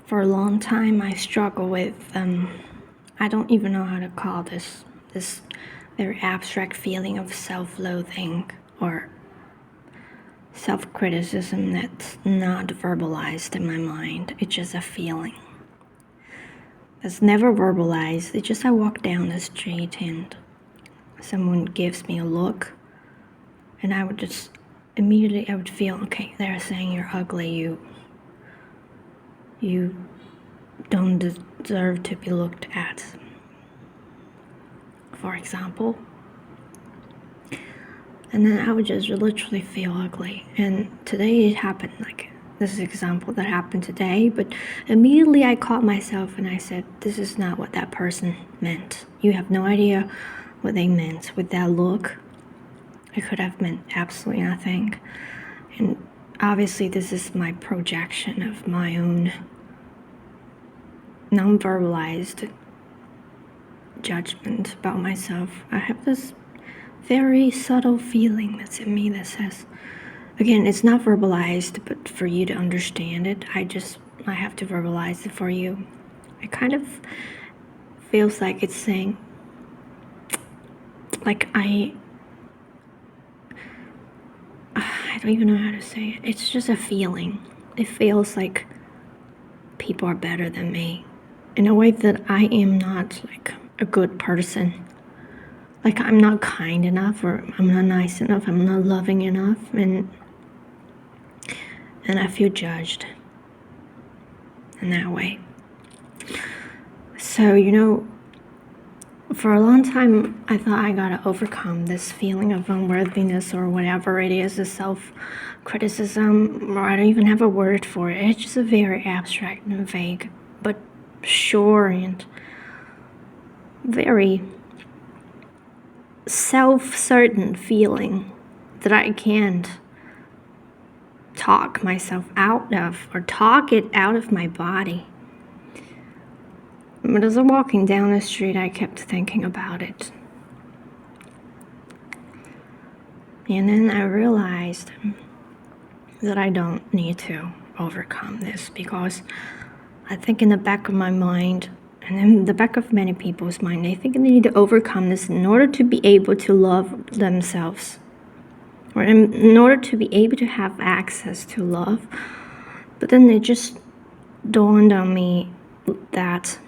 For a long time, I struggle with, I don't even know how to call this very abstract feeling of self-loathing or self-criticism that's not verbalized in my mind. It's just a feeling. It's never verbalized. It's just I walk down the street and someone gives me a look and I would just immediately, I would feel, okay, they're saying you're ugly, you don't deserve to be looked at, for example. And then I would just literally feel ugly. And today it happened, like this is an example that happened today, but immediately I caught myself and I said, this is not what that person meant. You have no idea what they meant with that look. It could have meant absolutely nothing. And obviously this is my projection of my own non-verbalized judgment about myself. I have this very subtle feeling that's in me that says, again, it's not verbalized, but for you to understand it, I have to verbalize it for you. It kind of feels like it's saying, like I don't even know how to say it. It's just a feeling. It feels like people are better than me in a way that I am not like a good person. Like I'm not kind enough, or I'm not nice enough, I'm not loving enough, and I feel judged in that way. So, for a long time, I thought I gotta overcome this feeling of unworthiness or whatever it is, the self-criticism, or I don't even have a word for it. It's just a very abstract and vague, but sure and very self-certain feeling that I can't talk myself out of or talk it out of my body. But as I'm walking down the street, I kept thinking about it. And then I realized that I don't need to overcome this, because I think in the back of my mind, and in the back of many people's mind, they think they need to overcome this in order to be able to love themselves, or in order to be able to have access to love. But then it just dawned on me that,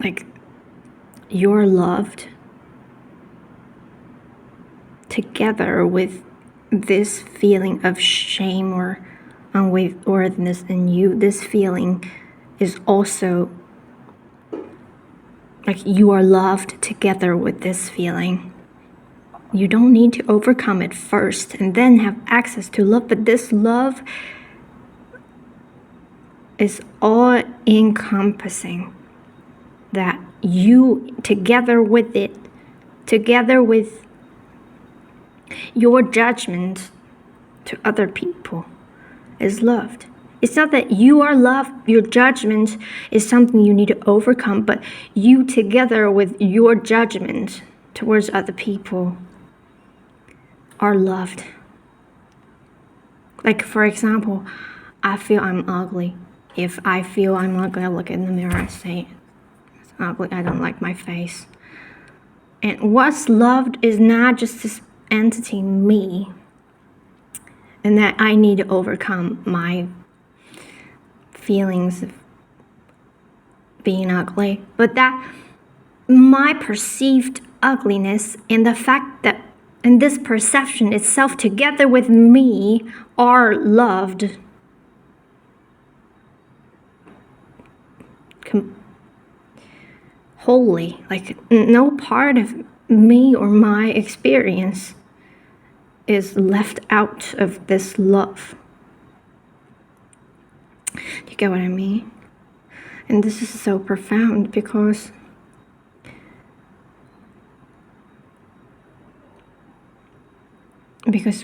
like, you're loved together with this feeling of shame or unworthiness in you. This feeling is also, like, you are loved together with this feeling. You don't need to overcome it first and then have access to love, but this love is all encompassing, that you together with it, together with your judgment to other people, is loved. It's not that you are loved, your judgment is something you need to overcome, but you together with your judgment towards other people are loved. Like, for example, I feel I'm ugly. If I feel I'm ugly, I look in the mirror and say, it's ugly, I don't like my face. And what's loved is not just this entity, me, and that I need to overcome my feelings of being ugly, but that my perceived ugliness and the fact that, and this perception itself together with me are loved wholly. Like, no part of me or my experience is left out of this love. Do you get what I mean? And this is so profound, because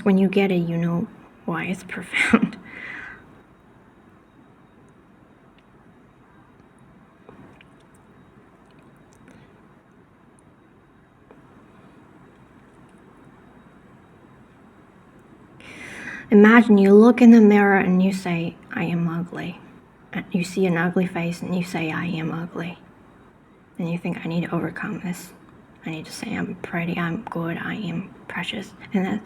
when you get it, you know why it's profound. Imagine you look in the mirror and you say, I am ugly. You see an ugly face and you say, I am ugly. And you think, I need to overcome this. I need to say, I'm pretty, I'm good, I am precious. And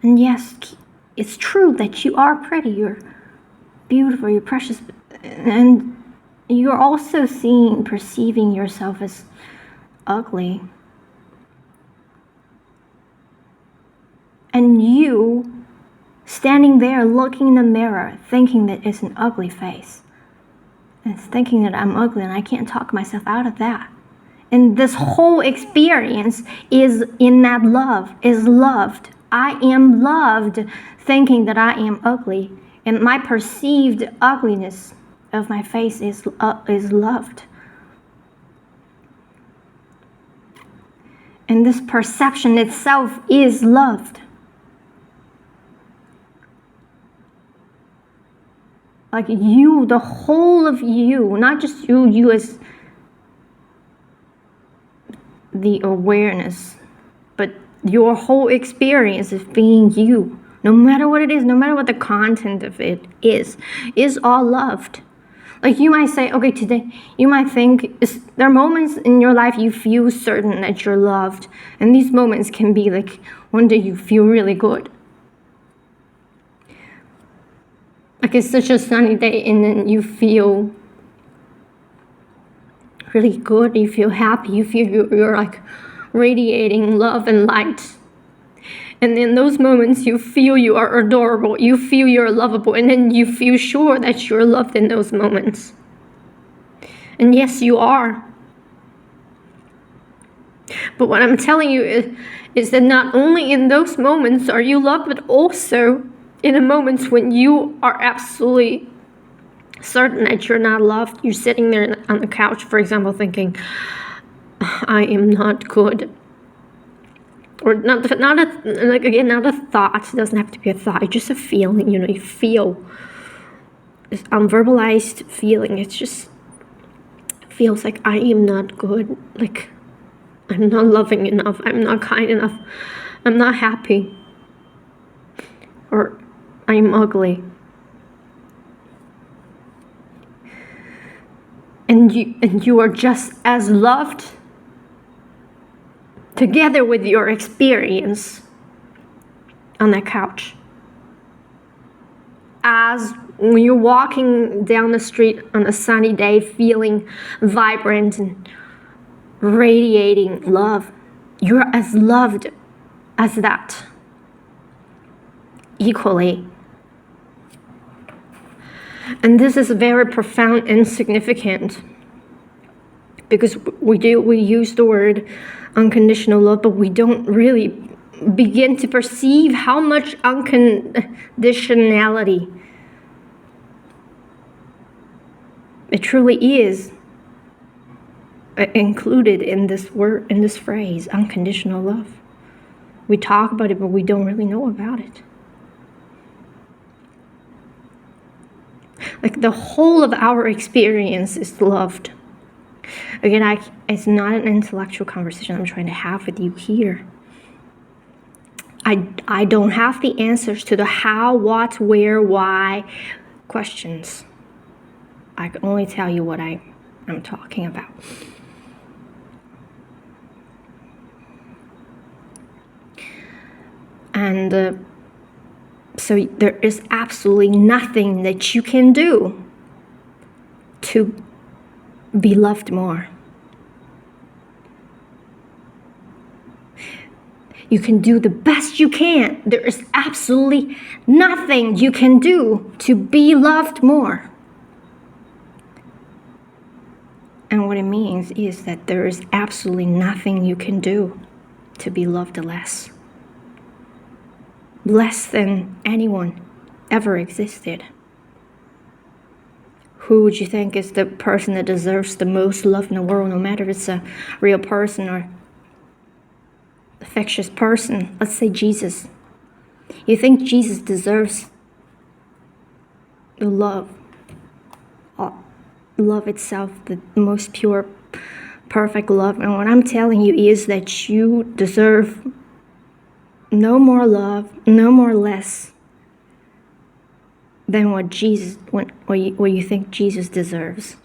yes, it's true that you are pretty, you're beautiful, you're precious. And you're also perceiving yourself as ugly. And you standing there looking in the mirror, thinking that it's an ugly face. And thinking that I'm ugly and I can't talk myself out of that. And this whole experience is in that love, is loved. I am loved thinking that I am ugly. And my perceived ugliness of my face is loved. And this perception itself is loved. Like you, the whole of you, not just you as the awareness, but your whole experience of being you, no matter what it is, no matter what the content of it is all loved. Like you might say, okay, today, you might think, there are moments in your life you feel certain that you're loved. And these moments can be like, one day you feel really good. Like it's such a sunny day and then you feel really good, you feel happy, you feel you're like radiating love and light. And in those moments you feel you are adorable, you feel you're lovable, and then you feel sure that you're loved in those moments. And yes, you are. But what I'm telling you is that not only in those moments are you loved, but also in the moments when you are absolutely certain that you're not loved. You're sitting there on the couch, for example, thinking, I am not good. Or not a thought. It doesn't have to be a thought. It's just a feeling, you feel this unverbalized feeling. It just feels like I am not good. Like I'm not loving enough. I'm not kind enough. I'm not happy. Or I'm ugly. And you are just as loved together with your experience on that couch as when you're walking down the street on a sunny day feeling vibrant and radiating love. You're as loved as that equally. And this is very profound and significant because we use the word unconditional love, but we don't really begin to perceive how much unconditionality it truly is included in this word, in this phrase, unconditional love. We talk about it, but we don't really know about it. Like the whole of our experience is loved. Again, it's not an intellectual conversation I'm trying to have with you here. I don't have the answers to the how, what, where, why questions. I can only tell you what I'm talking about. And so there is absolutely nothing that you can do to be loved more. You can do the best you can. There is absolutely nothing you can do to be loved more. And what it means is that there is absolutely nothing you can do to be loved less. Less than anyone ever existed. Who would you think is the person that deserves the most love in the world, no matter if it's a real person or a fictitious person? Let's say Jesus. You think Jesus deserves the love itself, the most pure, perfect love. And what I'm telling you is that you deserve no more love, no more less, than what you think Jesus deserves.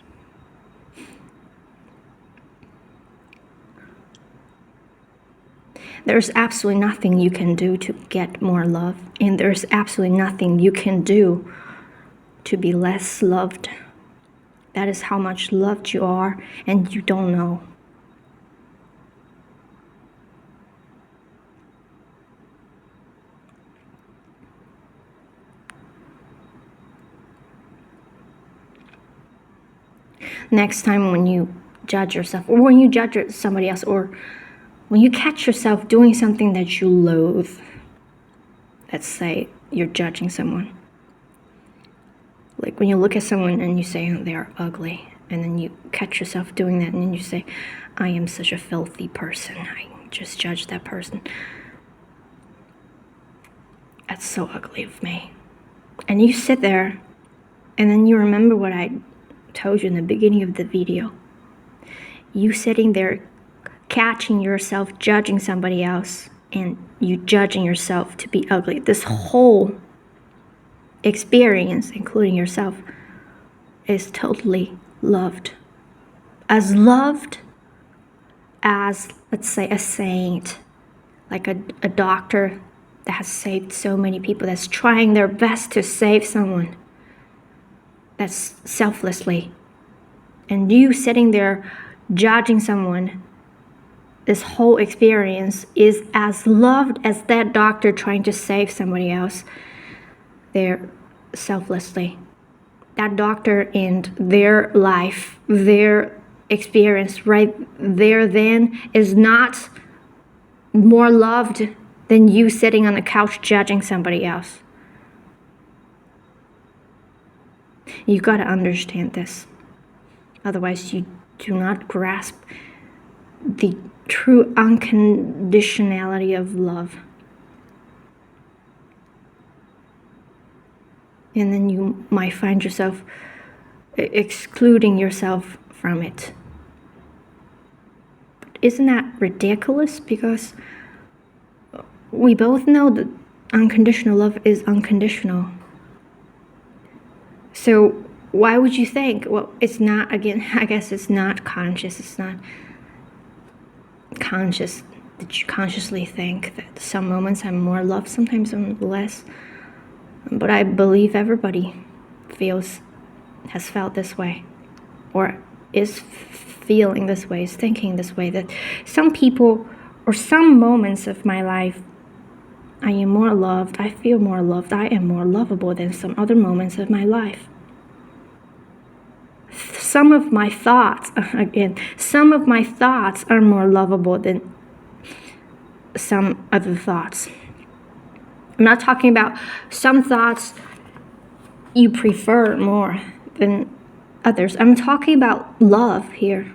There's absolutely nothing you can do to get more love, and there's absolutely nothing you can do to be less loved. That is how much loved you are, and you don't know. Next time when you judge yourself, or when you judge somebody else, or when you catch yourself doing something that you loathe, let's say you're judging someone. Like when you look at someone and you say, oh, they're ugly, and then you catch yourself doing that, and then you say, I am such a filthy person. I just judge that person. That's so ugly of me. And you sit there, and then you remember what I told you in the beginning of the video. You sitting there catching yourself judging somebody else, and you judging yourself to be ugly. This whole experience, including yourself, is totally loved. As loved as, let's say, a saint, like a doctor that has saved so many people, that's trying their best to save someone, that's selflessly. And you sitting there judging someone, this whole experience is as loved as that doctor trying to save somebody else there selflessly. That doctor and their life, their experience right there then is not more loved than you sitting on the couch judging somebody else. You got to understand this. Otherwise, you do not grasp the true unconditionality of love. And then you might find yourself excluding yourself from it. But isn't that ridiculous? Because we both know that unconditional love is unconditional. So why would you think, well, it's not, again, I guess it's not conscious. It's not conscious that you consciously think that some moments I'm more loved, sometimes I'm less. But I believe everybody has felt this way, or is feeling this way, is thinking this way, that some people or some moments of my life, I am more loved, I feel more loved, I am more lovable than some other moments of my life. Some of my thoughts are more lovable than some other thoughts. I'm not talking about some thoughts you prefer more than others. I'm talking about love here.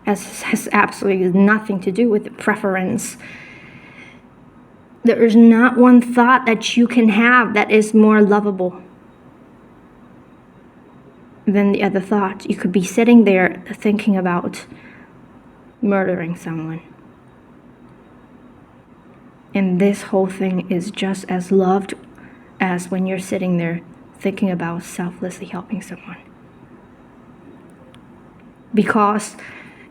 As has absolutely nothing to do with preference. There is not one thought that you can have that is more lovable than the other thought. You could be sitting there thinking about murdering someone. And this whole thing is just as loved as when you're sitting there thinking about selflessly helping someone. Because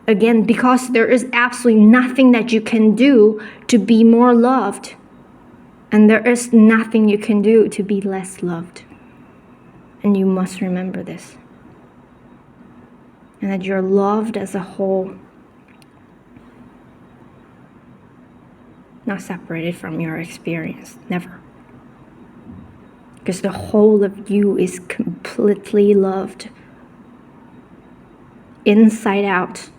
there is absolutely nothing that you can do to be more loved. And there is nothing you can do to be less loved. And you must remember this. And that you're loved as a whole. Not separated from your experience, never. Because the whole of you is completely loved. Inside out,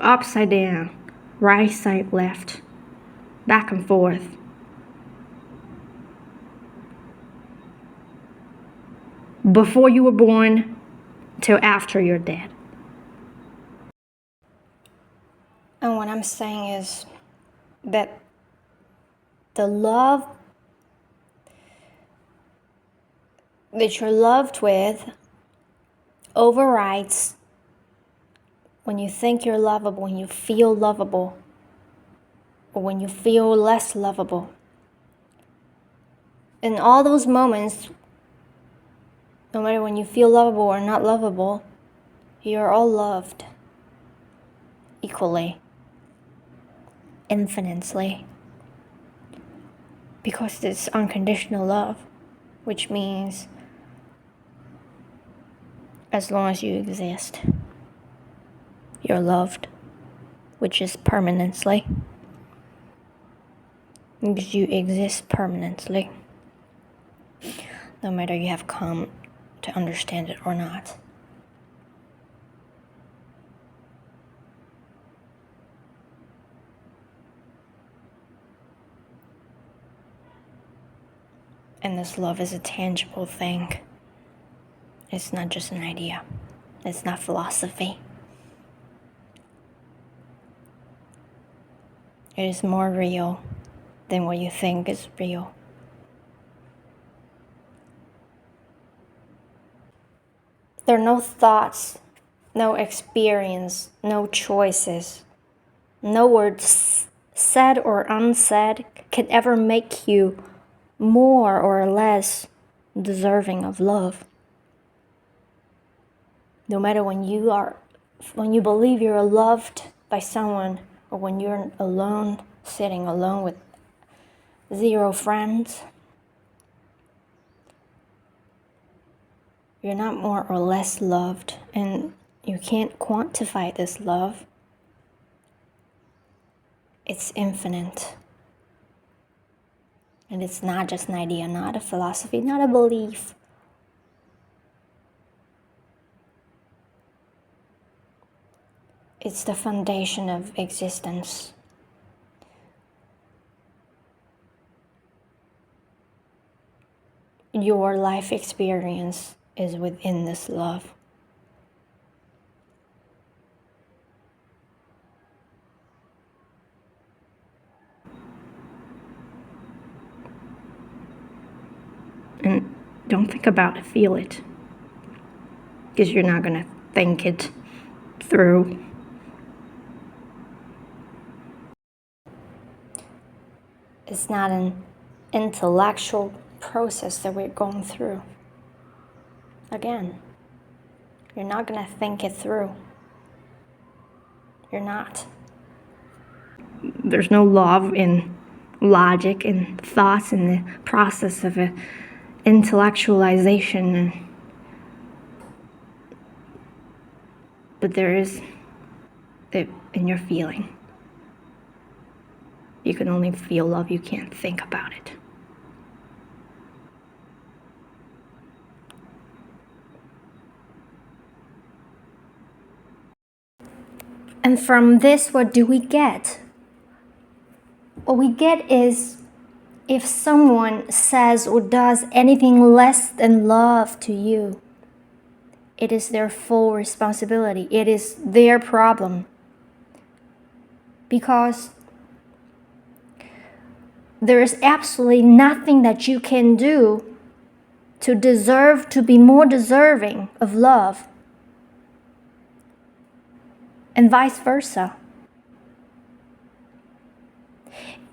upside down, right side left, back and forth. Before you were born till after you're dead. And what I'm saying is that the love that you're loved with overrides when you think you're lovable, when you feel lovable, or when you feel less lovable. In all those moments No matter when you feel lovable or not lovable, you're all loved equally, infinitely. Because it's unconditional love, which means as long as you exist, you're loved, which is permanently. Because you exist permanently, no matter you have come to understand it or not. And this love is a tangible thing. It's not just an idea. It's not philosophy. It is more real than what you think is real. There are no thoughts, no experience, no choices. No words said or unsaid can ever make you more or less deserving of love. No matter when you believe you're loved by someone, or when you're alone, sitting alone with 0 friends, you're not more or less loved, and you can't quantify this love. It's infinite. And it's not just an idea, not a philosophy, not a belief. It's the foundation of existence. Your life experience is within this love. And don't think about it, feel it. Because you're not going to think it through. It's not an intellectual process that we're going through. Again, you're not going to think it through. You're not. There's no love in logic and thoughts in the process of intellectualization. But there is it in your feeling. You can only feel love, you can't think about it. And from this, what do we get? What we get is, if someone says or does anything less than love to you, it is their full responsibility. It is their problem. Because there is absolutely nothing that you can do to deserve to be more deserving of love, and vice versa.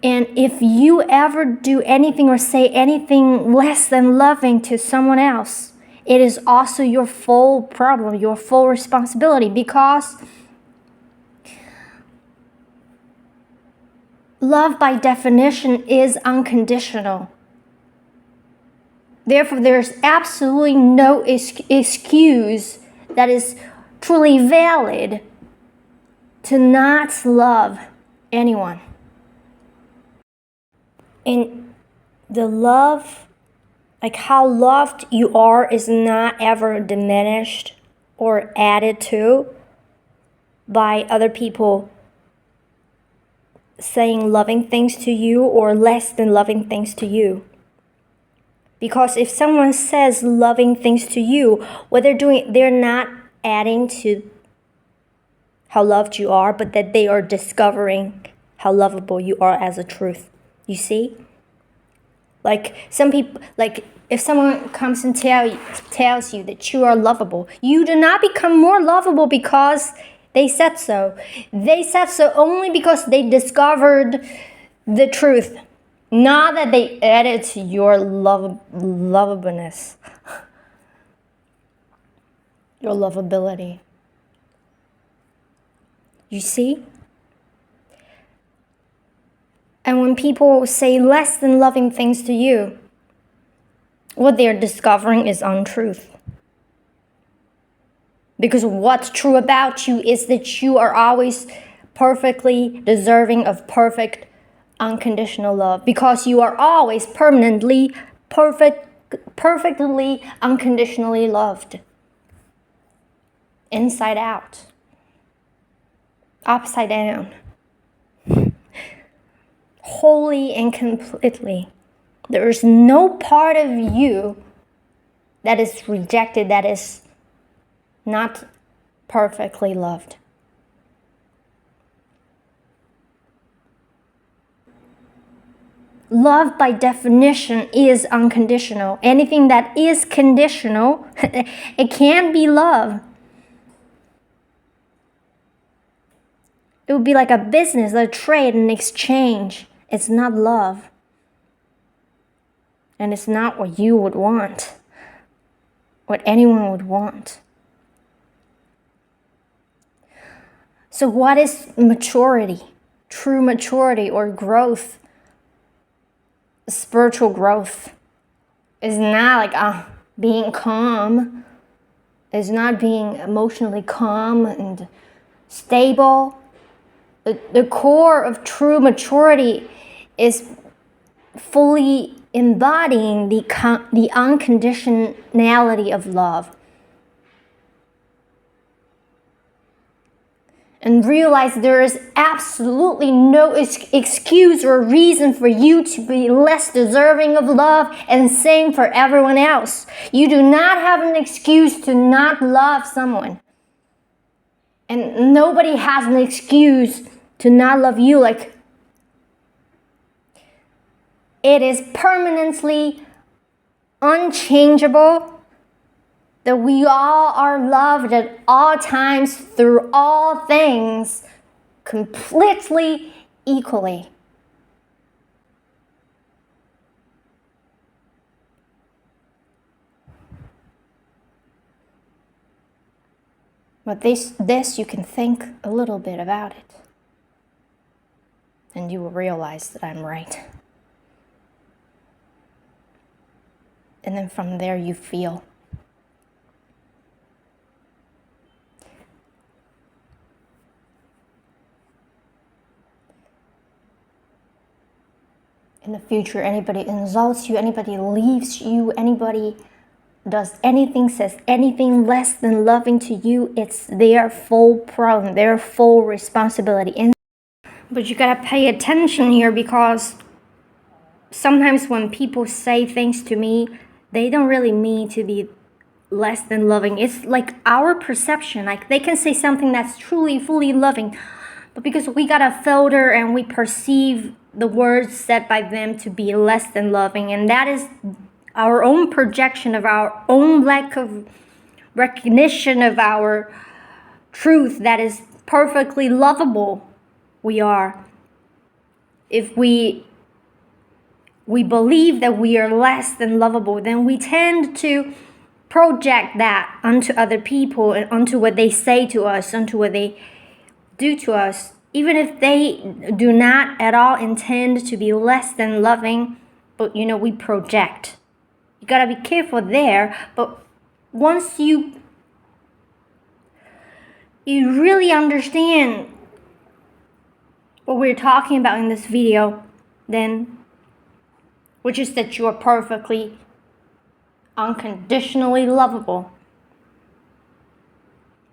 And if you ever do anything or say anything less than loving to someone else, it is also your full problem, your full responsibility, because love by definition is unconditional. Therefore, there's absolutely no excuse that is truly valid to not love anyone. And the love, like how loved you are, is not ever diminished or added to by other people saying loving things to you or less than loving things to you. Because if someone says loving things to you, what they're doing, they're not adding to how loved you are, but that they are discovering how lovable you are as a truth. You see? Like some people, like if someone comes and tells you that you are lovable, you do not become more lovable because they said so. They said so only because they discovered the truth, not that they added to your lovableness. your lovability. You see? And when people say less than loving things to you, what they're discovering is untruth. Because what's true about you is that you are always perfectly deserving of perfect, unconditional love. Because you are always permanently, perfectly, unconditionally loved. Inside out. Upside down. Wholly and completely. There is no part of you that is rejected, that is not perfectly loved. Love by definition is unconditional. Anything that is conditional, it can't be love. It would be like a business, a trade, an exchange. It's not love. And it's not what you would want, what anyone would want. So what is maturity? True maturity or growth, spiritual growth, is not like being calm. It's not being emotionally calm and stable. The core of true maturity is fully embodying the unconditionality of love. And realize there is absolutely no excuse or reason for you to be less deserving of love, and same for everyone else. You do not have an excuse to not love someone. And nobody has an excuse to not love you. Like, it is permanently unchangeable that we all are loved at all times through all things completely equally. But this you can think a little bit about it, and you will realize that I'm right. And then from there you feel. In the future, anybody insults you, anybody leaves you, anybody does anything, says anything less than loving to you, it's their full problem, their full responsibility. But you gotta pay attention here, because sometimes when people say things to me, they don't really mean to be less than loving. It's like our perception. Like, they can say something that's truly, fully loving, but because we got a filter and we perceive the words said by them to be less than loving, and that is our own projection of our own lack of recognition of our truth that is perfectly lovable. We are. If we believe that we are less than lovable, then we tend to project that onto other people and onto what they say to us, onto what they do to us. Even if they do not at all intend to be less than loving, but we project. You gotta be careful there. But once you really understand what we're talking about in this video, then, which is that you are perfectly, unconditionally lovable,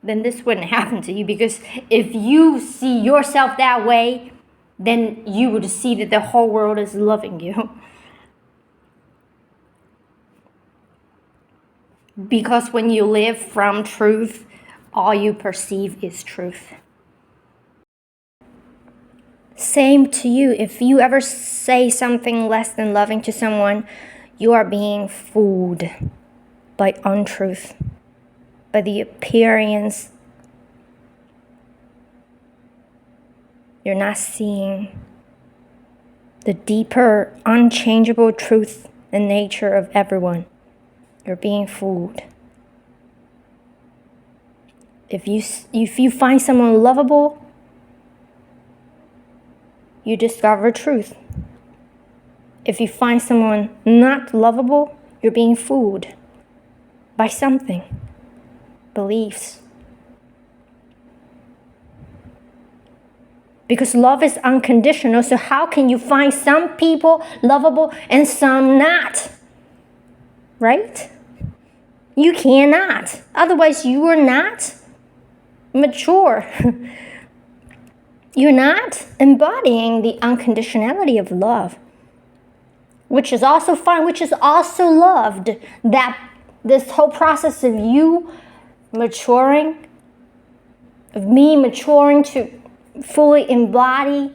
then this wouldn't happen to you. Because if you see yourself that way, then you would see that the whole world is loving you. Because when you live from truth, all you perceive is truth. Same to you. If you ever say something less than loving to someone, you are being fooled by untruth, by the appearance. You're not seeing the deeper, unchangeable truth and nature of everyone. You're being fooled. If you find someone lovable, you discover truth. If you find someone not lovable, you're being fooled by something, beliefs. Because love is unconditional, so how can you find some people lovable and some not? Right? You cannot. Otherwise, you are not mature. You're not embodying the unconditionality of love, which is also fun, which is also loved. That this whole process of you maturing, of me maturing to fully embody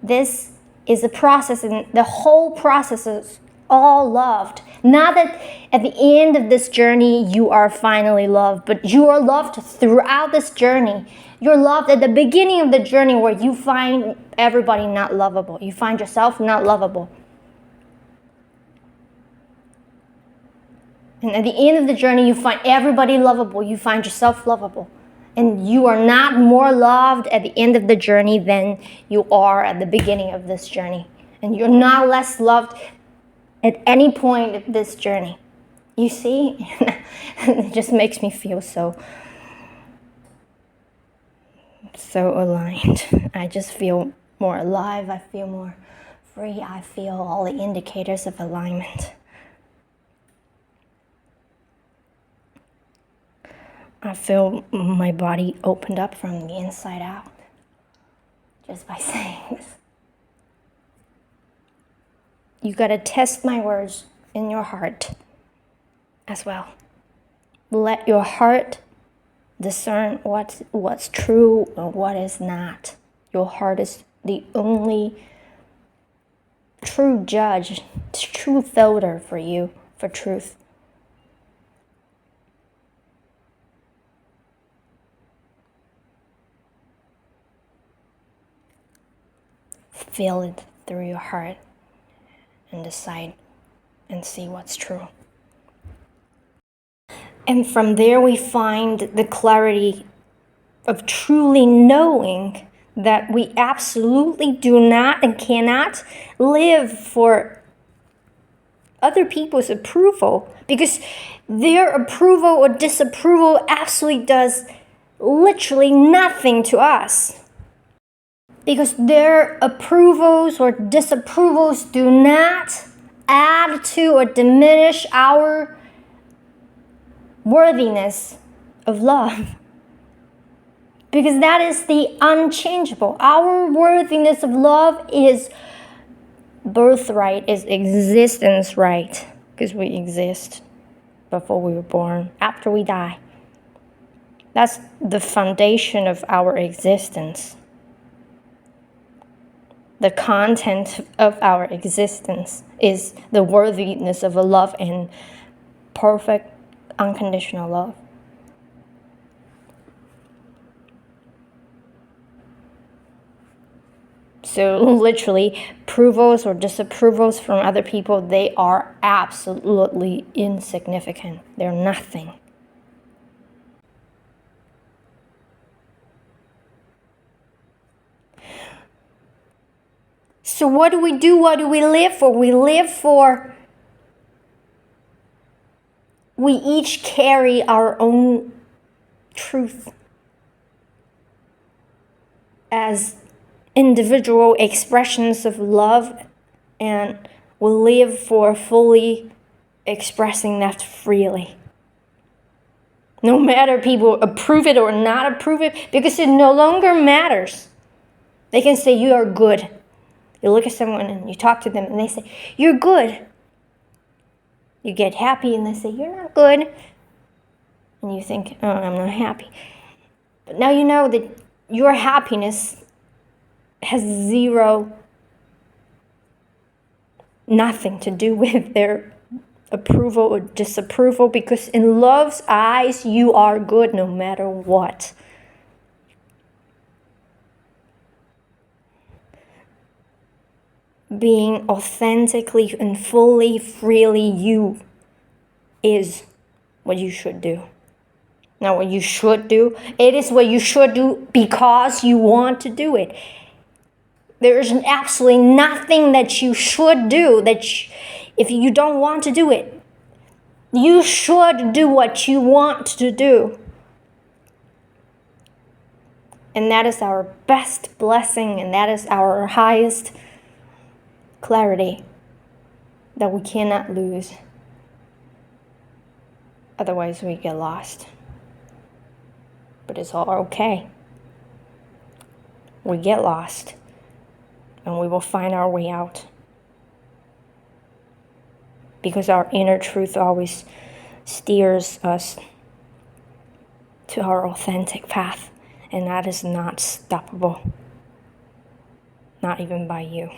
this is a process, and the whole process is all loved. Not that at the end of this journey you are finally loved, but you are loved throughout this journey. You're loved at the beginning of the journey where you find everybody not lovable. You find yourself not lovable. And at the end of the journey you find everybody lovable. You find yourself lovable. And you are not more loved at the end of the journey than you are at the beginning of this journey. And you're not less loved at any point of this journey. You see? It just makes me feel so aligned. I just feel more alive. I feel more free. I feel all the indicators of alignment. I feel my body opened up from the inside out just by saying this. You gotta test my words in your heart as well. Let your heart discern what's true and what is not. Your heart is the only true judge, true filter for you, for truth. Feel it through your heart and decide and see what's true. And from there we find the clarity of truly knowing that we absolutely do not and cannot live for other people's approval, because their approval or disapproval absolutely does literally nothing to us. Because their approvals or disapprovals do not add to or diminish our worthiness of love. Because that is the unchangeable. Our worthiness of love is birthright, is existence right. Because we exist before we were born, after we die. That's the foundation of our existence. The content of our existence is the worthiness of a love and perfect, unconditional love. So literally, approvals or disapprovals from other people, they are absolutely insignificant. They're nothing. So what do we do? What do we live for? We each carry our own truth as individual expressions of love, and we live for fully expressing that freely. No matter people approve it or not approve it, because it no longer matters. They can say you are good. You look at someone and you talk to them and they say, you're good. You get happy and they say, you're not good. And you think, oh, I'm not happy. But now you know that your happiness has nothing to do with their approval or disapproval, because in love's eyes, you are good no matter what. Being authentically and fully, freely you is what you should do. not what you should do. It is what you should do because you want to do it. There is absolutely nothing that you should do if you don't want to do it. You should do what you want to do. And that is our best blessing, and that is our highest clarity that we cannot lose. Otherwise, we get lost. But it's all okay. We get lost, and we will find our way out. Because our inner truth always steers us to our authentic path, and that is not stoppable. Not even by you.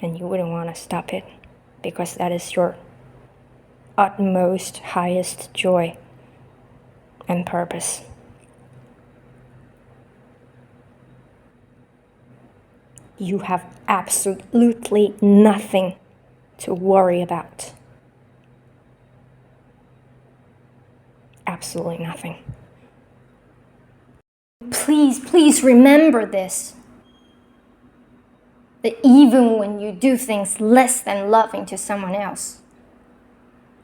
And you wouldn't want to stop it, because that is your utmost, highest joy and purpose. You have absolutely nothing to worry about. Absolutely nothing. Please remember this. That even when you do things less than loving to someone else,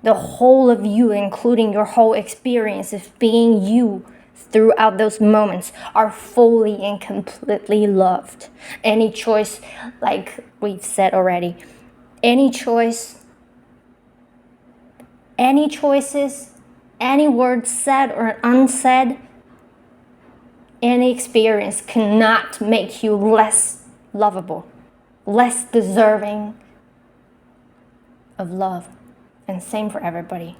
the whole of you, including your whole experience of being you throughout those moments, are fully and completely loved. Any choice, like we've said already, any choices, any words said or unsaid, any experience cannot make you less lovable, less deserving of love. And same for everybody.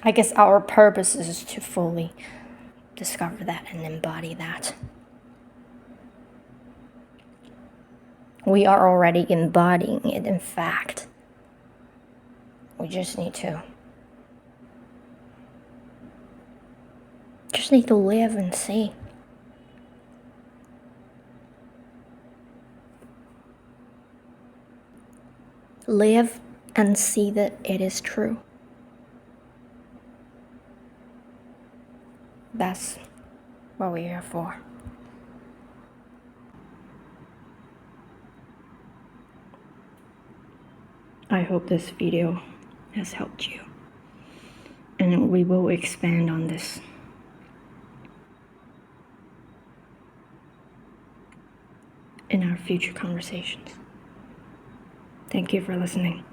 I guess our purpose is to fully discover that and embody that. We are already embodying it, in fact. We just need to live and see. Live and see that it is true. That's what we're here for. I hope this video has helped you. And we will expand on this in our future conversations. Thank you for listening.